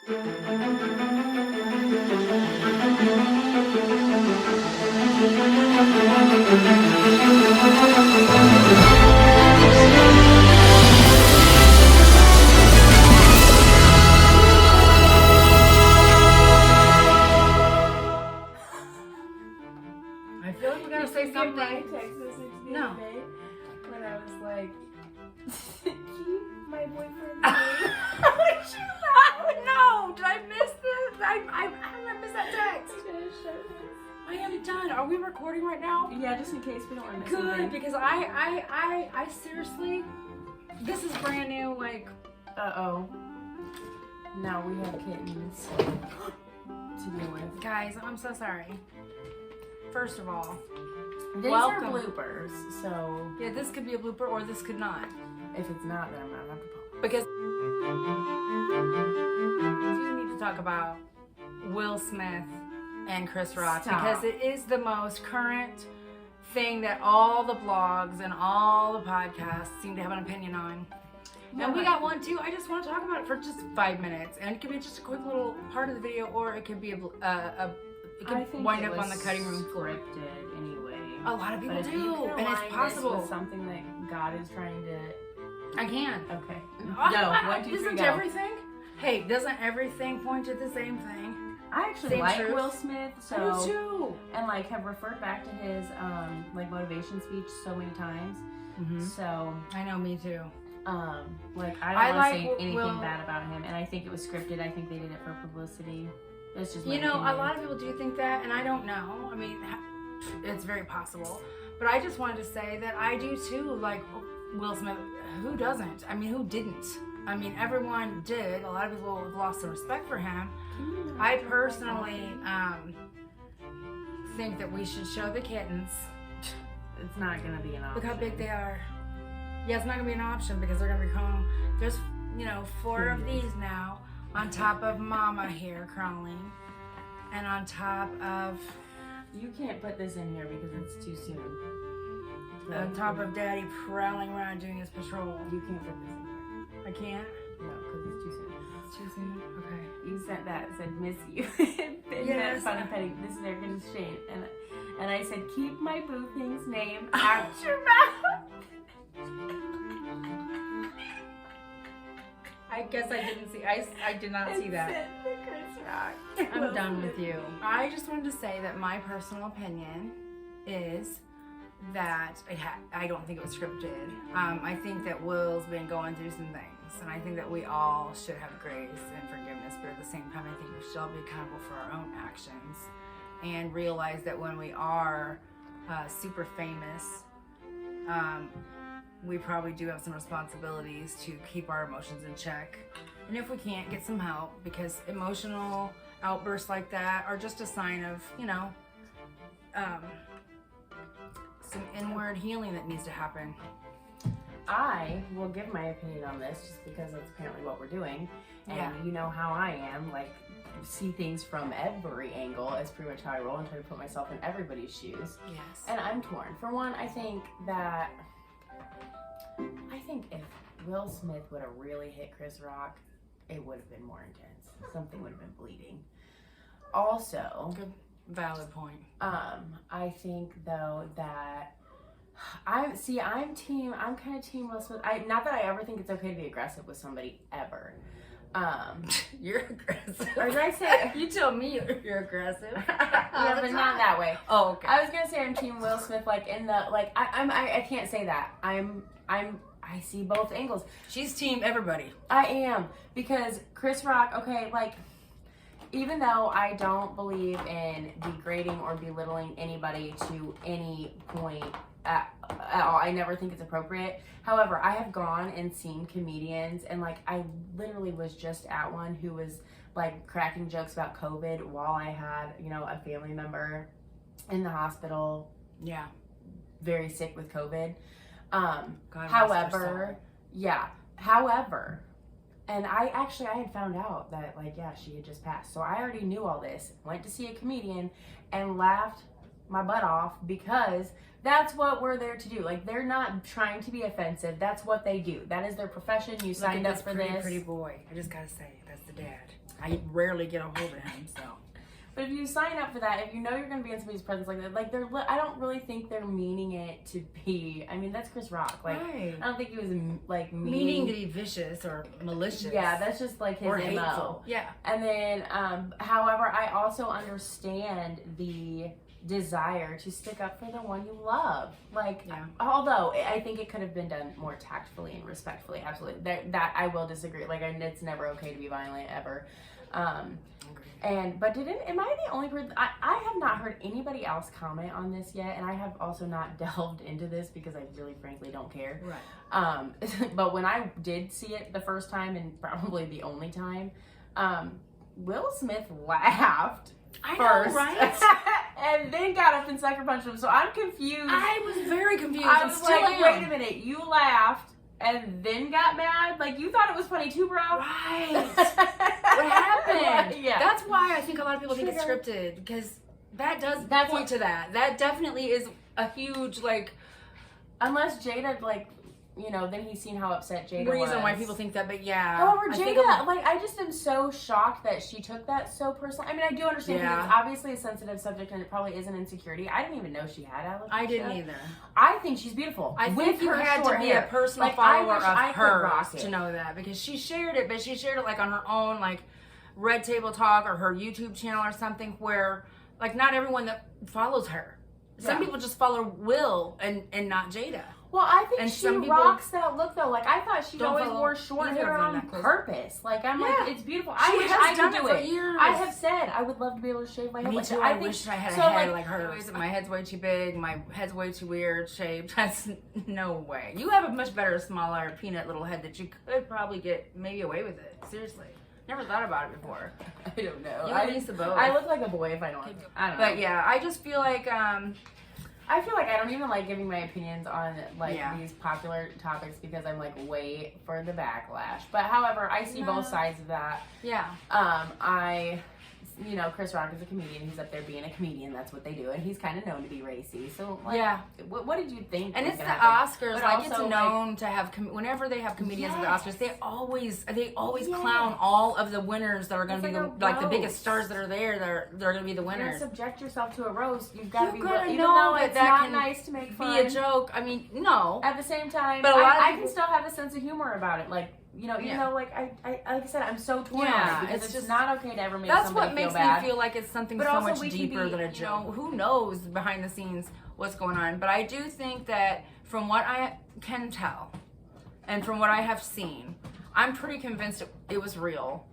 I feel like we're gonna say something. My text message the No. other day when I was like, keep my boyfriend's name. No, did I miss this? I missed that text. I am done. Are we recording right now? Yeah, just in case we don't want to miss Good, something. because I seriously, this is brand new. Like, Uh-oh. Now we have kittens to deal with. guys, I'm so sorry. First of all, These welcome. are bloopers, so Yeah, this could be a blooper or this could not. if it's not, then I'm not going to Because you need to talk about Will Smith and Chris Rock. Stop. Because it is the most current thing that all the blogs and all the podcasts seem to have an opinion on. And we got one too. I just want to talk about it for just 5 minutes. And it could be just a quick little part of the video, or it could be it could wind up on the cutting room floor. Scripted anyway. A lot of people But if do, you can and it's align this possible. with something that God is trying to. I can. Okay. Go. 1, 2, 3, Isn't go. everything? Hey, doesn't everything point to the same thing? I actually Same like truth. Will Smith, so I do too. and like have referred back to his like motivation speech so many times. So I know, me too. like I I don't want like to say anything Will- bad about him, and I think it was scripted. I think they did it for publicity. It's just my You know, opinion. a lot of people do think that, and I don't know. I mean, it's very possible. But I just wanted to say that I do too. Like Will Smith, who doesn't? I mean, who didn't? I mean, everyone did. A lot of people have lost some respect for him. I personally think that we should show the kittens. It's not gonna be an option. Look how big they are. Yeah, it's not gonna be an option because they're gonna be home. There's, 4 of these now on top of Mama here crawling, and on top of You can't put this in here because it's too soon. Daddy prowling around doing his patrol. You can't put this in here. I can't. No, because it's too soon. It's too soon. Okay. You said that, said miss you. Yes. Funny petty. This is Erica's Shane. And I said, keep my boo thing's name out your mouth. I guess I didn't see. I did not see that. Said the Chris Rock. I'm done with you. I just wanted to say that my personal opinion is that I don't think it was scripted. I think that Will's been going through some things, and I think that we all should have grace and forgiveness, but at the same time, I think we should all be accountable for our own actions and realize that when we are super famous, we probably do have some responsibilities to keep our emotions in check. And if we can't, get some help, because emotional outbursts like that are just a sign of, some inward healing that needs to happen. I will give my opinion on this just because that's apparently what we're doing. And Yeah. you know how I am, like, see things from every angle is pretty much how I roll and try to put myself in everybody's shoes. Yes. And I'm torn. For one, I think if Will Smith would have really hit Chris Rock, it would have been more intense. Something would have been bleeding. Also, Good, valid point. I think though that I'm kind of team Will Smith. Not that I ever think it's okay to be aggressive with somebody ever. You're aggressive. Or did I say? You told me you're aggressive. Yeah, but not that way. Oh, okay. I was gonna say I'm team Will Smith, like in the like I can't say that. I see both angles. She's team everybody. I am, because Chris Rock, okay, like, even though I don't believe in degrading or belittling anybody to any point at all, I never think it's appropriate. However, I have gone and seen comedians, and like, I literally was just at one who was like cracking jokes about COVID while I had, a family member in the hospital, Yeah. very sick with COVID. God rest her However, and I had found out that, like, yeah, she had just passed. So I already knew all this. Went to see a comedian and laughed my butt off because that's what we're there to do. Like, they're not trying to be offensive. That's what they do. That is their profession. You signed up for this. Pretty boy. I just gotta say, that's the dad. I rarely get a hold of him, so. But if you sign up for that, if you know you're going to be in somebody's presence like that, like I don't really think they're meaning it to be. I mean, that's Chris Rock. Like, right. I don't think he was like meaning to be vicious or malicious. Yeah, that's just like his or MO. hateful. Yeah. And then, however, I also understand the desire to stick up for the one you love. Like, yeah. Although I think it could have been done more tactfully and respectfully. Absolutely, that I will disagree. Like, it's never okay to be violent ever. But am I the only person? I have not heard anybody else comment on this yet, and I have also not delved into this because I really, frankly, don't care. Right. But when I did see it the first time, and probably the only time, Will Smith laughed first, right? and then got up and sucker punched him. So I'm confused. I was very confused. I was still like, am. wait a minute, you laughed and then got mad? Like, you thought it was funny too, bro? Right. What happened? Yeah. That's why I think a lot of people think it's Trigger. scripted, because that does That's point to that. That definitely is a huge, like, Unless Jada, like, you know, then he's seen how upset Jada was. reason why people think that, but yeah. However, I think Jada, like, I just am so shocked that she took that so personally. I mean, I do understand because Yeah. it's obviously a sensitive subject and it probably is an insecurity. I didn't even know she had alopecia. I didn't either. I think she's beautiful. I With think you her had to short be hair. a personal Like, I follower wish I of could rock hers it. to know that, because she shared it, but she shared it like on her own, like, Red Table Talk or her YouTube channel or something, where, like, not everyone that follows her. Some Yeah. people just follow Will and not Jada. Well, I think And she some people rocks that look, though. Like, I thought she don't always follow wore short either hair of them on that close. purpose. Like, I'm Yeah. like, it's beautiful. I She wish has I done could it do for it. years. I have said I would love to be able to shave my head. Me like too. that. I think, wish I had so, a head like, like hers. My head's way too big. My head's way too weird shaped. That's no way. You have a much better, smaller, peanut little head that you could probably get maybe away with it. Seriously. Never thought about it before. I don't know. You at least a both. I look like a boy if I don't. I don't know. But yeah, I just feel like I feel like I don't even like giving my opinions on like Yeah. these popular topics because I'm like wait for the backlash. But however, I see No. both sides of that. yeah. You know, Chris Rock is a comedian. He's up there being a comedian. That's what they do, and he's kind of known to be racy. So like, Yeah. what did you think? And was it's the gonna happen? Oscars. But Like, also, it's known to have whenever they have comedians at the Yes. Oscars, they always Yes. clown all of the winners that are going to It's be like the a like the biggest roast. stars that are there. They're going to be the You're gonna winners. subject yourself to a roast. You've got to You be gotta even know though that it's that not can nice to make fun. Be a joke. I mean, no. At the same time, But a lot of I people- can still have a sense of humor about it. Like, you know, even Yeah. though, like like I said, I'm so torn Yeah, on it because it's it's just- not okay to ever make That's somebody what makes feel bad. me feel like it's something But so also much we can deeper be, than a you know- joke. Who knows behind the scenes what's going on? But I do think that from what I can tell and from what I have seen, I'm pretty convinced it was real.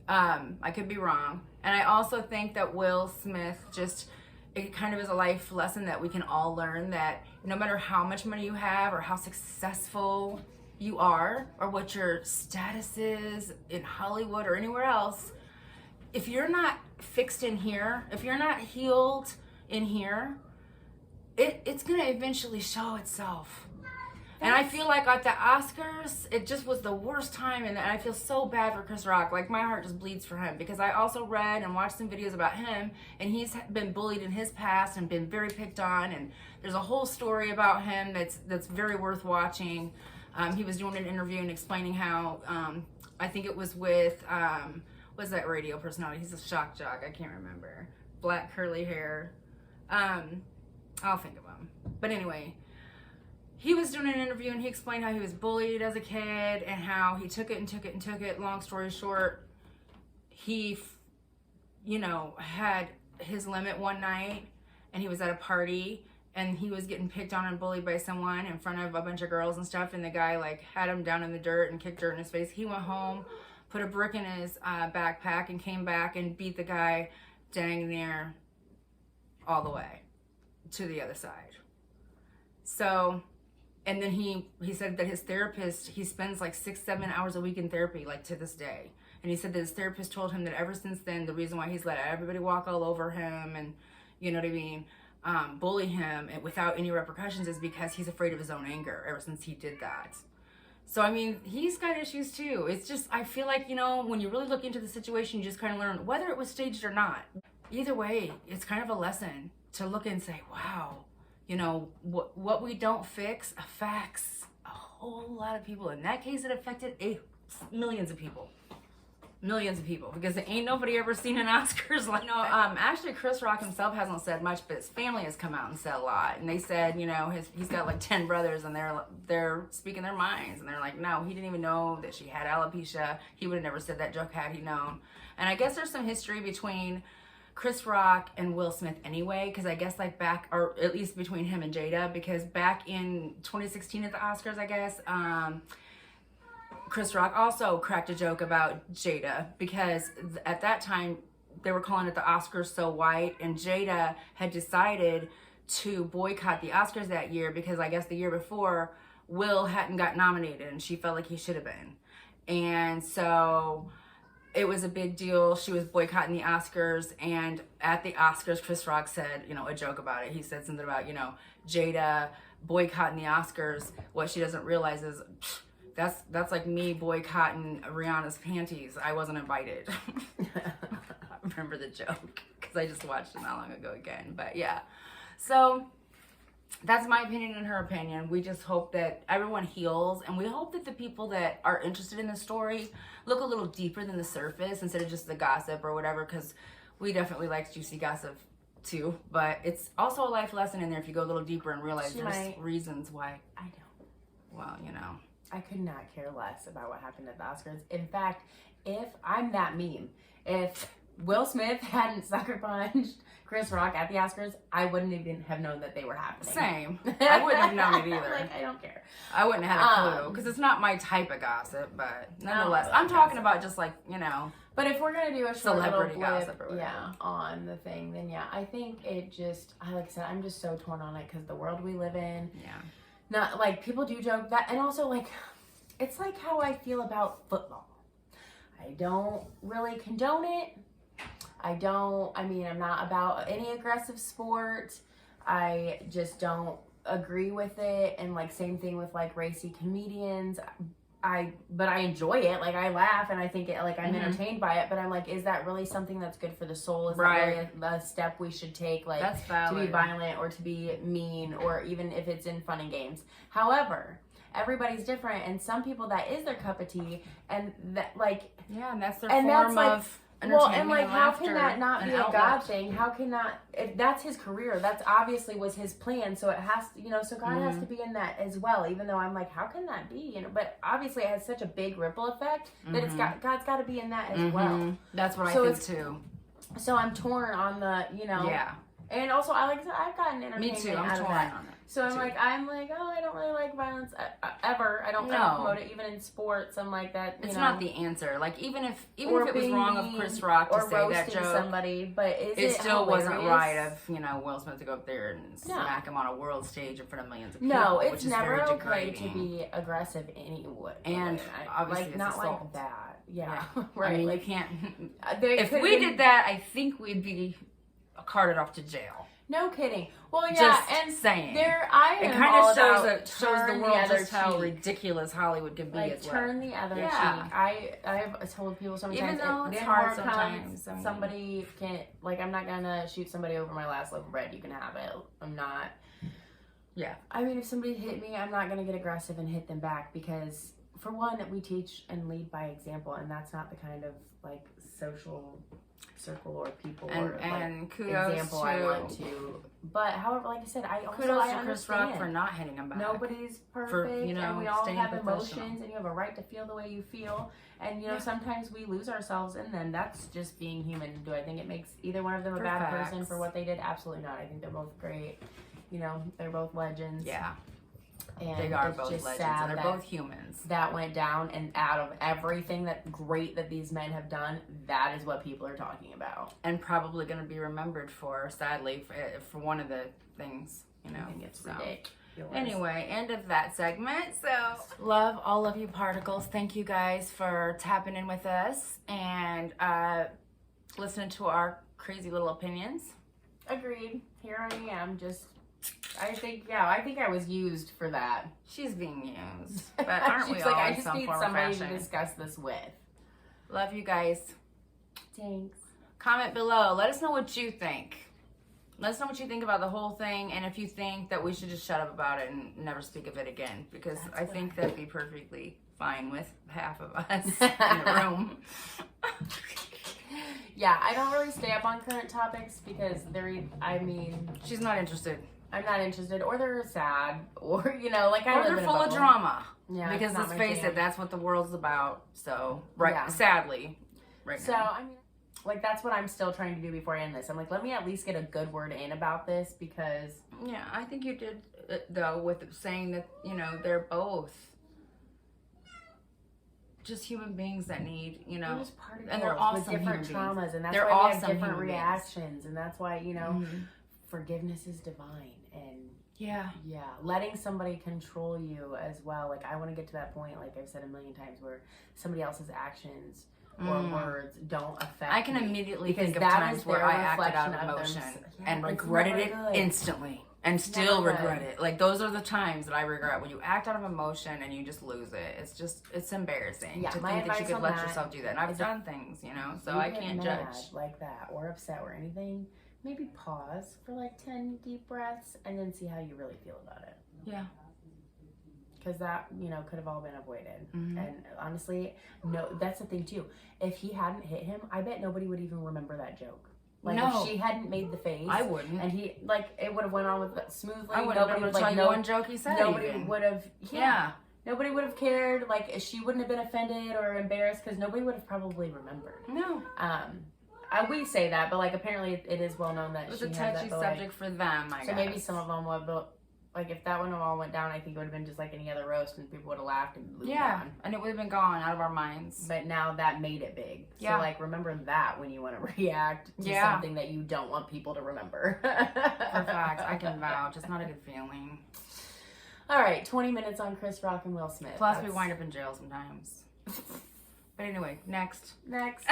I could be wrong. And I also think that Will Smith it kind of is a life lesson that we can all learn, that no matter how much money you have or how successful you are or what your status is in Hollywood or anywhere else, if you're not fixed in here, if you're not healed in here, it's going to eventually show itself. And I feel like at the Oscars, it just was the worst time, and I feel so bad for Chris Rock. Like, my heart just bleeds for him, because I also read and watched some videos about him, and he's been bullied in his past and been very picked on, and there's a whole story about him that's very worth watching. He was doing an interview and explaining how, I think it was with, what's that radio personality? He's a shock jock, I can't remember. Black curly hair. I'll think of him. But anyway, he was doing an interview and he explained how he was bullied as a kid and how he took it. Long story short, he, had his limit one night and he was at a party and he was getting picked on and bullied by someone in front of a bunch of girls and stuff. And the guy had him down in the dirt and kicked dirt in his face. He went home, put a brick in his backpack, and came back and beat the guy dang near all the way to the other side. So, and then he said that his therapist, he spends 6-7 hours a week in therapy, to this day. And he said that his therapist told him that ever since then, the reason why he's let everybody walk all over him and, you know what I mean, bully him without any repercussions is because he's afraid of his own anger ever since he did that. So, I mean, he's got issues too. It's just, I feel like, when you really look into the situation, you just kind of learn whether it was staged or not. Either way, it's kind of a lesson to look and say, wow, you know, what we don't fix affects a whole lot of people. In that case, it affected millions of people. Millions of people, because there ain't nobody ever seen an Oscars like that. Actually, Chris Rock himself hasn't said much, but his family has come out and said a lot. And they said, you know, he's got like 10 brothers, and they're speaking their minds, and they're like, no, he didn't even know that she had alopecia. He would have never said that joke had he known. And I guess there's some history between Chris Rock and Will Smith anyway, because I guess like back, or at least between him and Jada, because back in 2016 at the Oscars, I guess, Chris Rock also cracked a joke about Jada, because at that time they were calling it the Oscars So White, and Jada had decided to boycott the Oscars that year because I guess the year before Will hadn't got nominated and she felt like he should have been. And so it was a big deal. She was boycotting the Oscars, and at the Oscars, Chris Rock said, you know, a joke about it. He said something about, you know, Jada boycotting the Oscars. What she doesn't realize is that's like me boycotting Rihanna's panties. I wasn't invited. I remember the joke because I just watched it not long ago again. But yeah, so that's my opinion and her opinion. We just hope that everyone heals, and we hope that the people that are interested in the story look a little deeper than the surface instead of just the gossip or whatever, because we definitely like juicy gossip too. But it's also a life lesson in there if you go a little deeper and realize there's reasons why. I don't. Well, you know. I could not care less about what happened at the Oscars. In fact, if I'm that meme, if Will Smith hadn't sucker punched Chris Rock at the Oscars, I wouldn't even have known that they were happening. Same. I wouldn't have known it either. Like, I don't care. I wouldn't have had a clue, because it's not my type of gossip, but nonetheless, I'm talking about just like, you know. But if we're going to do a short celebrity little blip, gossip or whatever. yeah, on the thing, then yeah, I think it just, like I said, I'm just so torn on it because the world we live in. Yeah. Not like people do joke that, and also like it's like how I feel about football. I don't really condone it. I'm not about any aggressive sport. I just don't agree with it. And like same thing with like racy comedians. But I enjoy it. Like I laugh and I think it, like I'm entertained by it, but I'm like, is that really something that's good for the soul? Is that really a step we should take, like to be violent or to be mean, or even if it's in fun and games? However, everybody's different, and some people that is their cup of tea, and that like and that's their form of well, and like, how can that not be a outlet. God thing? How can not? If that's his career, that's obviously was his plan. So it has to, you know, so God has to be in that as well. Even though I'm like, how can that be? You know, but obviously it has such a big ripple effect that God's got to be in that as well. That's what I think too. So I'm torn on the, you know. Yeah. And also, I've gotten entertainment out of that. On it. So I'm like, oh, I don't really like violence ever. I don't promote it, even in sports. I'm like that. It's not the answer. Like even if it was wrong of Chris Rock to say that joke, somebody, but it still wasn't right of Will Smith to go up there and smack him on a world stage in front of millions of people. No, it's never okay to be aggressive anyway. And obviously, like not assault. Like that. Yeah, right. I mean, like, you can't. If we did that, I think we'd be carted off to jail. No kidding. Well, yeah, just and saying. It kind of shows the world just how ridiculous Hollywood can be. Like, as well. Turn the other cheek. I've told people sometimes, even though it's hard sometimes, somebody can't. Like, I'm not gonna shoot somebody over my last loaf of bread. You can have it. I'm not. Yeah. I mean, if somebody hit me, I'm not gonna get aggressive and hit them back, because for one, we teach and lead by example, and that's not the kind of like social circle or people and kudos example I want to. But however, like I said, kudos to Chris Rock for not hitting him back. Nobody's perfect, and we all have emotions, and you have a right to feel the way you feel. And sometimes we lose ourselves in them. That's just being human. Do I think it makes either one of them a bad person for what they did? Absolutely not. I think they're both great. They're both legends. Yeah. And they are both legends, and they're both humans. That went down, and out of everything that these men have done, that is what people are talking about, and probably going to be remembered for. Sadly, for one of the things, I think it's ridiculous. Anyway, end of that segment. So, love all of you particles. Thank you guys for tapping in with us and listening to our crazy little opinions. Agreed. Here I am, I think I was used for that. She's being used. But aren't we all I in just some need form somebody or fashion? to discuss this with. Love you guys. Thanks. Comment below. Let us know what you think. Let us know what you think about the whole thing, and if you think that we should just shut up about it and never speak of it again, because I think that'd be perfectly fine with half of us in the room. Yeah, I don't really stay up on current topics because She's not interested. I'm not interested, or they're sad, or like Or they're full of drama. Yeah, because it's not let's my face jam. it, that's what the world's about. So, right, Yeah. sadly, right So, now. I mean, like, that's what I'm still trying to do before I end this. I'm like, let me at least get a good word in about this because... Yeah, I think you did, though, with saying that, they're both just human beings that need, They're just particles and they're awesome with different human beings. traumas, and that's They're why we have awesome different human beings. reactions, and that's why, Mhm. forgiveness is divine, and... Yeah. Yeah, letting somebody control you as well. Like, I want to get to that point, like I've said a million times, where somebody else's actions or words don't affect I can me. immediately Because think of that times is where their I acted out of reflection of emotion yeah, and it's regretted never it good. instantly and still Never good. regret it. Like, those are the times that I regret, when you act out of emotion and you just lose it. It's embarrassing Yeah, to my think that you advice could on let that yourself do that. And I've is done things, so You I get can't mad judge. like that or upset or anything. Maybe pause for like 10 deep breaths and then see how you really feel about it. Yeah. Because that, could have all been avoided. Mhm. And honestly, no, that's the thing too. If he hadn't hit him, I bet nobody would even remember that joke. Like, No. if she hadn't made the face. I wouldn't. And he, like, it would have went on with smoothly. I wouldn't have been able to tell you one joke he said. Nobody even. would have. Yeah. Nobody would have cared. Like, she wouldn't have been offended or embarrassed because nobody would have probably remembered. No. We say that, but like apparently it is well known that It was she a has touchy that, but, subject for them, I so guess. maybe some of them would, but like if that one all went down, I think it would have been just like any other roast, and people would have laughed and moved on. And it would have been gone out of our minds. But now that made it big. Yeah. So like remember that when you want to react to Yeah. something that you don't want people to remember. For facts, I can vouch. It's not a good feeling. All right, 20 minutes on Chris Rock and Will Smith. Plus, we wind up in jail sometimes. But anyway, next. Next.